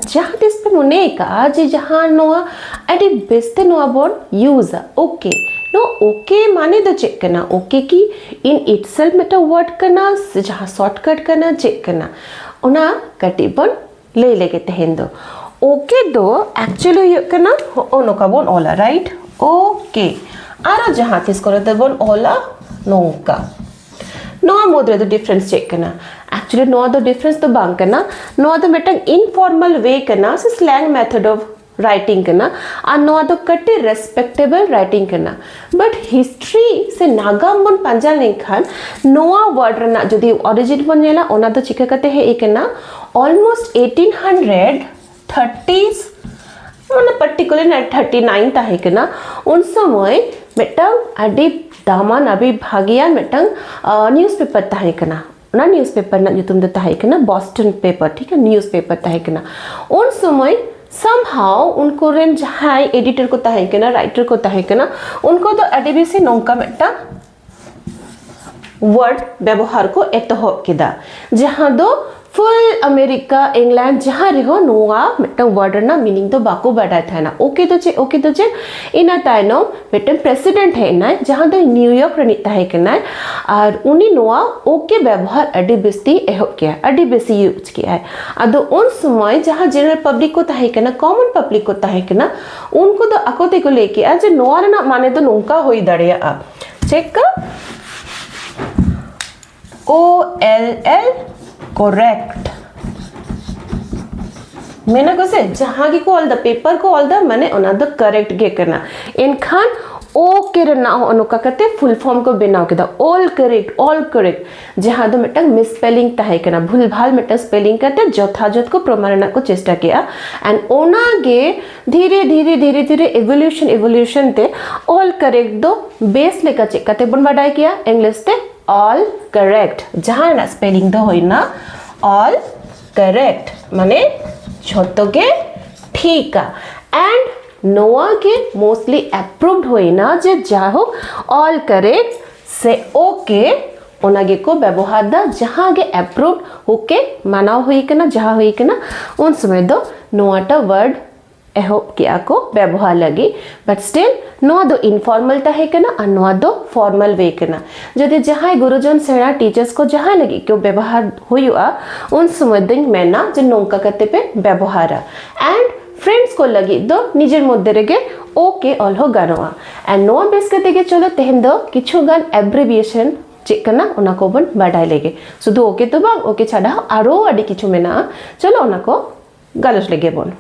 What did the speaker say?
जहाँ तिस पे मने का जे जहाँ नोआ अडी बेस्ते नोआ बोन यूज ओके नो ओके माने दो चेक करना ओके की इन इटसेल्फ मेटा वर्ड करना जहाँ शॉर्टकट करना चेक करना उना कटी बोन ले लेके तहें दो ओके दो एक्चुअली ये करना ओनो का बोन ओला राइट ओके आरा जहाँ तिस करे दो बोन ओला नोका नोआ मोदरे दो डिफरेंस चेक करना एक्चुअली नोआ दो डिफरेंस तो बांग करना नोआ दो मेटंग इनफॉर्मल वे करना से स्लैंग मेथड ऑफ राइटिंग करना और नोआ दो कट्टे रेस्पेक्टेबल राइटिंग करना बट हिस्ट्री से नागाम बन पंजाल नहीं खान नोआ वर्ड रना जो दी ओरिजिन बन जाला ओना दो चिका करते हैं एक ना ऑलमोस्ट 1830s मतलब पर्टिकुलर 39 ताहे करना उन समय मेटंग अडी दामान अभी भागियान मेटंग न्यूज़पेपर ताहे करना ना न्यूज़पेपर ना युतुम दो ताहे करना बॉस्टन पेपर ठीक है न्यूज़पेपर ताहे करना उन समय somehow उनको रेन जहाँ एडिटर को ताहे करना राइटर को ताहे करना उनको तो अडी से नौका मेटा वर्ड व्यवहार को एतहोब किदा जहाँ दो फुल अमेरिका इंग्लैंड जहाँ रहो नोआ मेटंग वर्ड ना मीनिंग तो बाको बढ़ा था ना ओके तो चे इना ताइनो मेटंग प्रेसिडेंट है ना जहाँ दो न्यूयॉर्क रनिता है करना और उन्हीं नोआ ओके व्यवहार अडी बेस्ती एहोब किया अडी बेसी यूज किया है अदो उन समय जहाँ जनरल पब्लिक को ताहे करना कॉमन पब्लिक को ताहे करना उनको तो अकोते को लेके आज नोआ ना माने तो नोंका होई दड़िया चेक का OLL करेक्ट मैंने कसे जहाँ की को ऑल द पेपर को ऑल द मैंने उना द करेक्ट गे करना इन खान ओ के रना हो अनुका करते फुल फॉर्म को बिना के दा ऑल करेक्ट जहाँ दो मेटंग मिस स्पेलिंग ताहे करना भूल भाल मेटंग स्पेलिंग करते यथाजथ को प्रमाणना को चेष्टा किया एंड ओना गे धीरे एवोल्यूशन ते ऑल करेक्ट दो बेस लेकर चेक करते बन बढ़ाई किया इंग्लिश ते ऑल करेक्ट जहाँ ना स्पेलिंग दो होई ना ऑल करेक्ट माने छोटो के ठीक एंड नोआ के मोस्टली अप्रूव्ड होई ना जे जाहो ऑल करेक्ट से ओके ओनागे को व्यवहार दा जहाँ गे अप्रूव्ड होके मानाव हुई के ना जहाँ हुई के ना उन समय दो नोआटा वर्ड एहोब किया को व्यवहार लगी बट स्टिल नोआ दो इनफॉर्मल ताहे करना और नोआ दो फॉर्मल वे करना जदि जहाँ गुरुजन सेना टीचर्स को जहाँ लगी क्यों व्यवहार हुआ उन समय दिन मैं ना जो नौका करते पे व्यवहार एंड फ्रेंड्स को लगी दो निजर मध्य रेगे ओके ऑल हो गानोआ एंड नोआ बेस करते गे चलो तेहन दो किछु गान एब्रिविएशन चेक करना उना को बन बढ़ाई लेगे शुद्ध ओके तो बांग ओके छाड़ा आरो अडी किछु में ना चलो उना को गालस लेगे बोन